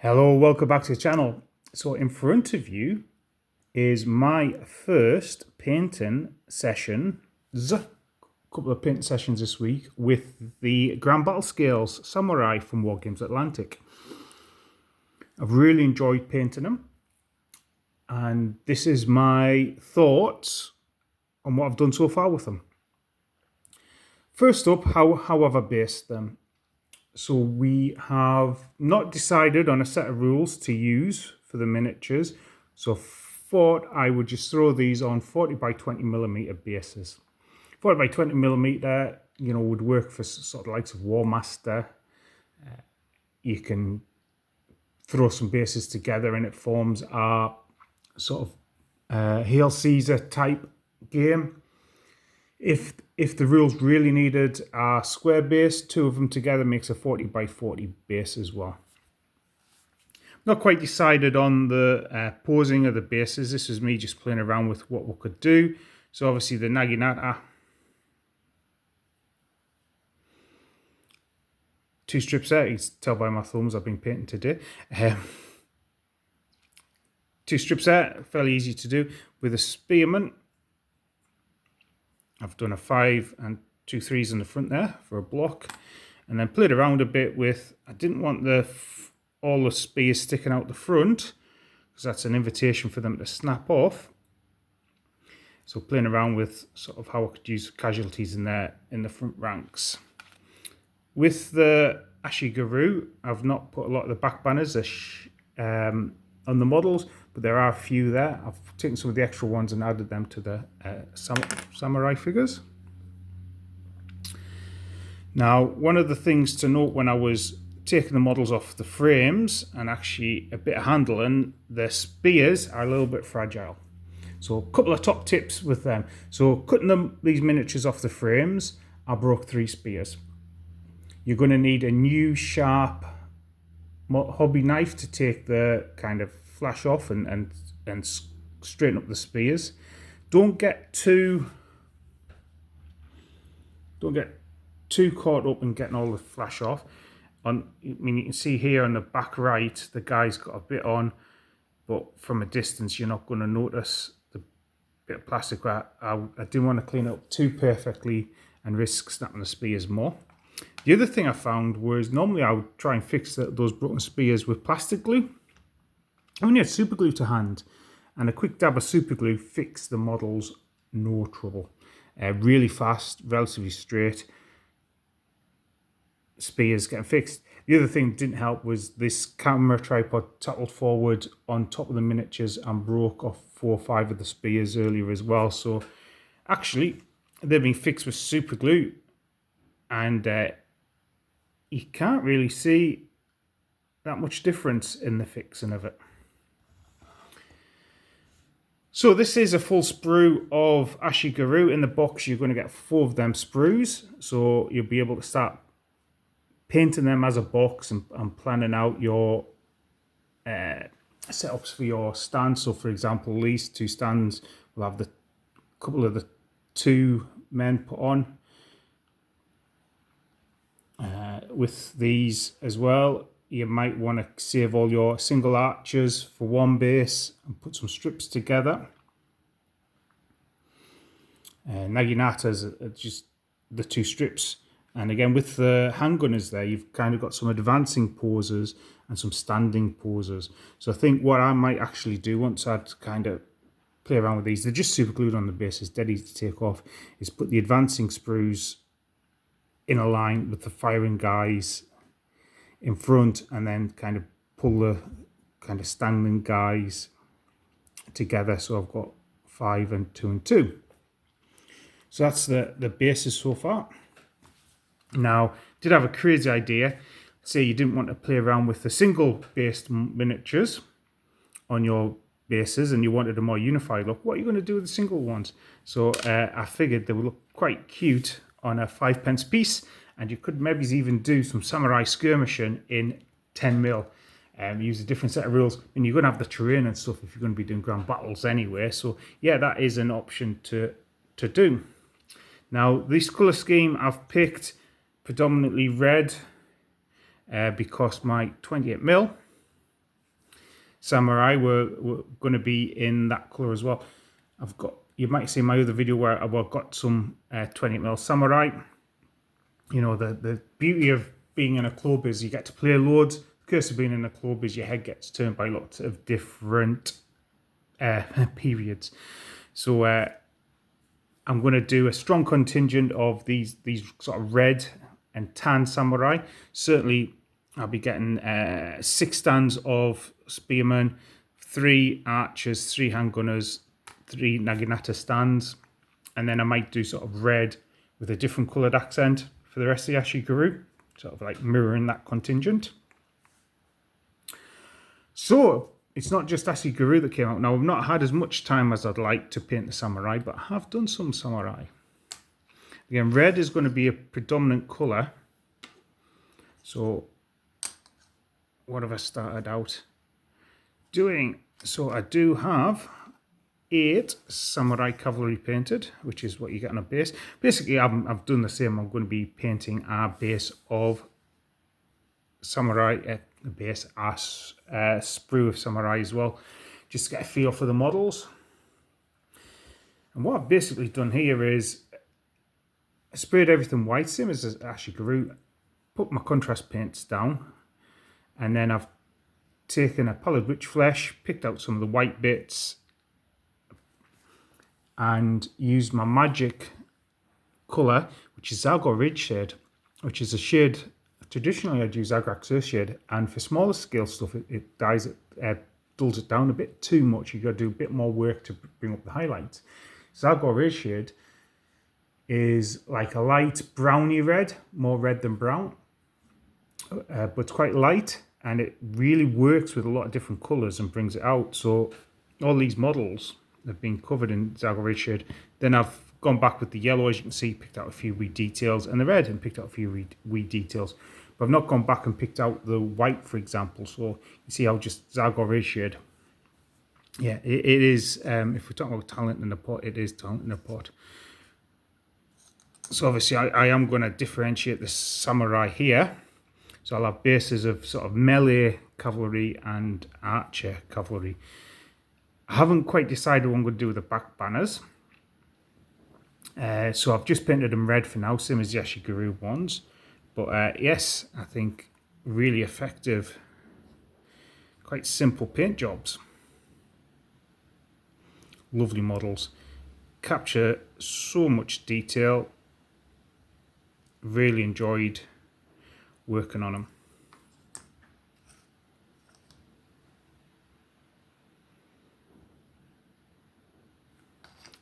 Hello, welcome back to the channel. So in front of you is my first painting sessions, a couple of painting sessions this week with the Grand Battle Scales Samurai from Wargames Atlantic. I've really enjoyed painting them, and this is my thoughts on what I've done so far with them. First up, how have I based them? So we have not decided on a set of rules to use for the miniatures. So thought I would just throw these on 40 by 20 millimeter bases. 40 by 20 millimeter, would work for sort of likes of War Master. You can throw some bases together and it forms a sort of Hail Caesar type game. If the rules really needed a square base, two of them together makes a 40 by 40 base as well. Not quite decided on the posing of the bases. This was me just playing around with what we could do. So obviously the Naginata, 2 strips there. You can tell by my thumbs I've been painting today. 2 strips there, fairly easy to do. With a Spearman, I've done a 5 and 2 3s in the front there for a block, and then played around a bit with, I didn't want all the spears sticking out the front because that's an invitation for them to snap off. So playing around with sort of how I could use casualties in there in the front ranks. With the Ashigaru, I've not put a lot of the back banners on the models, but there are a few there. I've taken some of the extra ones and added them to the samurai figures. Now, one of the things to note when I was taking the models off the frames and actually a bit of handling, the spears are a little bit fragile. So a couple of top tips with them. So cutting these miniatures off the frames, I broke 3 spears. You're going to need a new sharp hobby knife to take the kind of flash off and straighten up the spears. Don't get too caught up in getting all the flash off. You can see here on the back right, the guy's got a bit on, but from a distance you're not going to notice the bit of plastic. I didn't want to clean it up too perfectly and risk snapping the spears more. The other thing I found was normally I would try and fix those broken spears with plastic glue. I only had super glue to hand, and a quick dab of super glue fixed the models, no trouble. Really fast, relatively straight. Spears getting fixed. The other thing that didn't help was this camera tripod toppled forward on top of the miniatures and broke off 4 or 5 of the spears earlier as well. So actually, they've been fixed with super glue, and you can't really see that much difference in the fixing of it. So this is a full sprue of Ashigaru. In the box, you're going to get 4 of them sprues. So you'll be able to start painting them as a box and planning out your setups for your stands. So for example, these 2 stands will have the couple of the 2 men put on. With these as well, you might want to save all your single archers for one base and put some strips together. Naginatas are just the 2 strips. And again, with the handgunners there, you've kind of got some advancing poses and some standing poses. So I think what I might actually do once I'd kind of play around with these, they're just super glued on the bases, dead easy to take off, is put the advancing sprues in a line with the firing guys in front, and then kind of pull the kind of standing guys together. So I've got 5 and 2 and 2. So that's the bases so far. Now, did have a crazy idea. Say you didn't want to play around with the single based miniatures on your bases and you wanted a more unified look. What are you going to do with the single ones? So I figured they would look quite cute on a 5p piece, and you could maybe even do some samurai skirmishing in 10mm. Use a different set of rules, and you're going to have the terrain and stuff if you're going to be doing grand battles anyway. So yeah, that is an option to do. Now this colour scheme I've picked predominantly red because my 28mm Samurai were going to be in that colour as well. You might see my other video where I've got some 20mm Samurai. You know, the beauty of being in a club is you get to play loads. The curse of being in a club is your head gets turned by lots of different periods. So I'm going to do a strong contingent of these sort of red and tan samurai. Certainly, I'll be getting 6 stands of spearmen, 3 archers, 3 handgunners, 3 naginata stands, and then I might do sort of red with a different coloured accent for the rest of the Ashigaru, sort of like mirroring that contingent. So it's not just Ashigaru that came out. Now, I've not had as much time as I'd like to paint the samurai, but I have done some samurai. Again, red is going to be a predominant colour. So what have I started out doing? So I do have 8 samurai cavalry painted, which is what you get on a base. Basically, I've done the same. I'm going to be painting our base of samurai, the base sprue of samurai as well, just to get a feel for the models. And what I've basically done here is I sprayed everything white, same as Ashigaru, put my contrast paints down, and then I've taken a pallid witch flesh, picked out some of the white bits, and used my magic colour, which is Zagor Ridge Shade, which is a shade. Traditionally, I'd use Agrax Earth Shade, and for smaller scale stuff, it dulls it down a bit too much. You've got to do a bit more work to bring up the highlights. Zagor Ridge Shade is like a light browny red, more red than brown, but it's quite light, and it really works with a lot of different colours and brings it out. So all these models have been covered in Zagor Ridge Shade. Then I've gone back with the yellow, as you can see, picked out a few wee details, and the red, and picked out a few wee details. But I've not gone back and picked out the white, for example. So you see how just Zagor Ridge Shade. Yeah, it is, if we're talking about talent in a pot, it is talent in a pot. So obviously I am going to differentiate the samurai here. So I'll have bases of sort of melee cavalry and archer cavalry. I haven't quite decided what I'm going to do with the back banners. So I've just painted them red for now, same as the Ashigaru ones. But yes, I think really effective, quite simple paint jobs. Lovely models. Capture so much detail. Really enjoyed working on them.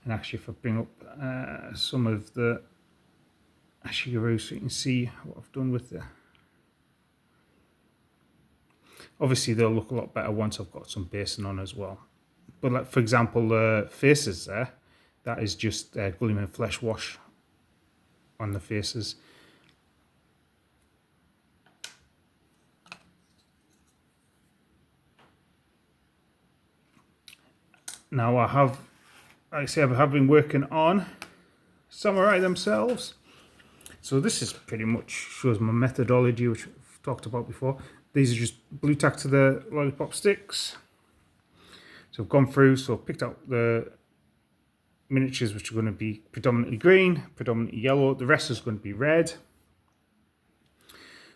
And actually, if I bring up some of the Ashigaru so you can see what I've done with the... Obviously, they'll look a lot better once I've got some basing on as well. But like, for example, the faces there, that is just Gulliman Flesh Wash on the faces. Now I have, like I say, I have been working on samurai themselves. So this is pretty much shows my methodology, which I've talked about before. These are just blue tack to the lollipop sticks. So I've gone through, so I've picked out the miniatures which are going to be predominantly green, predominantly yellow. The rest is going to be red.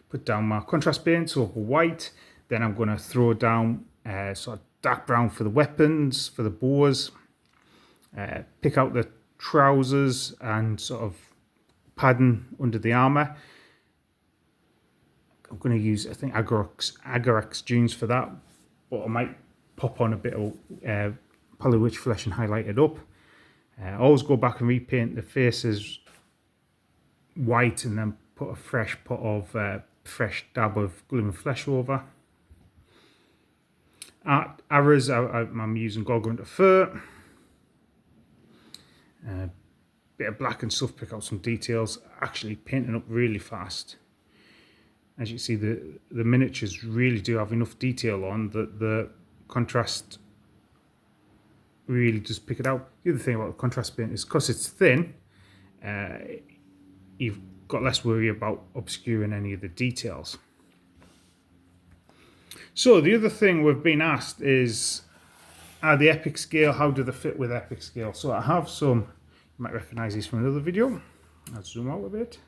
Put down my contrast paints over white. Then I'm going to throw down sort of dark brown for the weapons, for the bows. Pick out the trousers and sort of padding under the armour. I'm going to use, I think, Agarax dunes for that, but I might pop on a bit of Pallid Witch Flesh and highlight it up. Always go back and repaint the faces white and then put a fresh pot of fresh dab of Glimmer Flesh over. Arrows, I'm using Gorgonta Fur. Bit of black and stuff, pick out some details. Actually painting up really fast. As you see, the miniatures really do have enough detail on that the contrast really does pick it out. The other thing about the contrast paint is because it's thin, you've got less worry about obscuring any of the details. So the other thing we've been asked is, are the epic scale, how do they fit with epic scale? So I have some, you might recognize these from another video. I'll zoom out a bit.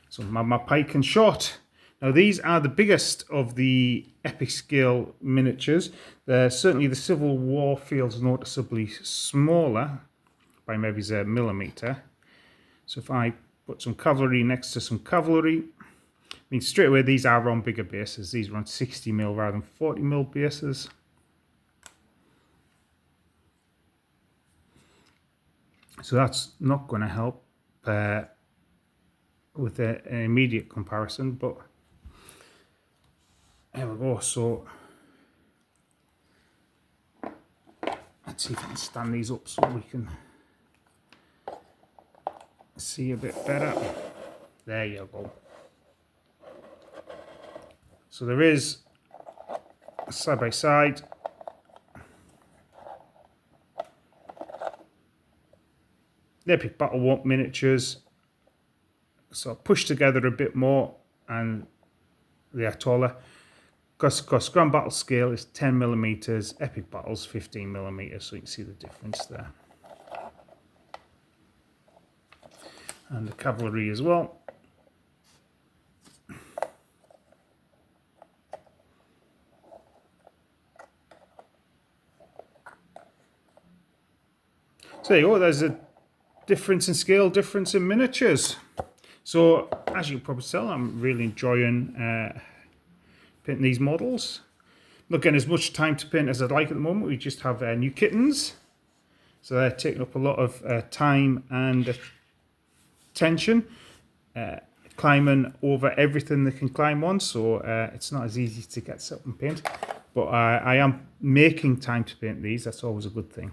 So my pike and shot. Now these are the biggest of the epic scale miniatures. Certainly the Civil War field's noticeably smaller by maybe a millimetre. So if I put some cavalry next to some cavalry, I mean straight away these are on bigger bases. These are on 60mm rather than 40mm bases. So that's not going to help with an immediate comparison, but there we go. So let's see if I can stand these up so we can see a bit better. There you go. So there is side by side. The Epic Battle War miniatures so pushed together a bit more and they are taller. Because Grand Battle scale is 10mm, Epic Battle's 15mm, so you can see the difference there. And the cavalry as well. So there you go, there's a difference in scale, difference in miniatures. So as you can probably tell, I'm really enjoying painting these models. Not getting as much time to paint as I'd like at the moment. We just have new kittens, so they're taking up a lot of time and attention, climbing over everything they can climb on, so it's not as easy to get set up and paint, but I am making time to paint these. That's always a good thing.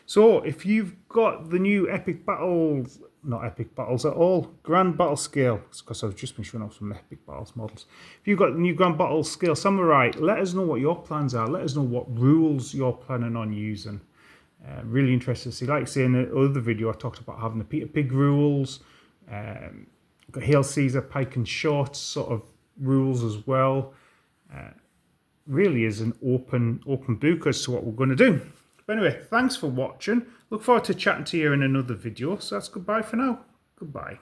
So if you've got the new Epic Battles, not Epic Battles at all, Grand Battle Scale, because I've just been showing off some Epic Battles models. If you've got the new Grand Battle Scale Samurai, let us know what your plans are. Let us know what rules you're planning on using. Really interested to see. Like I say in the other video, I talked about having the Peter Pig rules, got Hail Caesar, Pike and Short sort of rules as well. Really is an open book as to what we're going to do. But anyway, thanks for watching. Look forward to chatting to you in another video. So that's goodbye for now. Goodbye.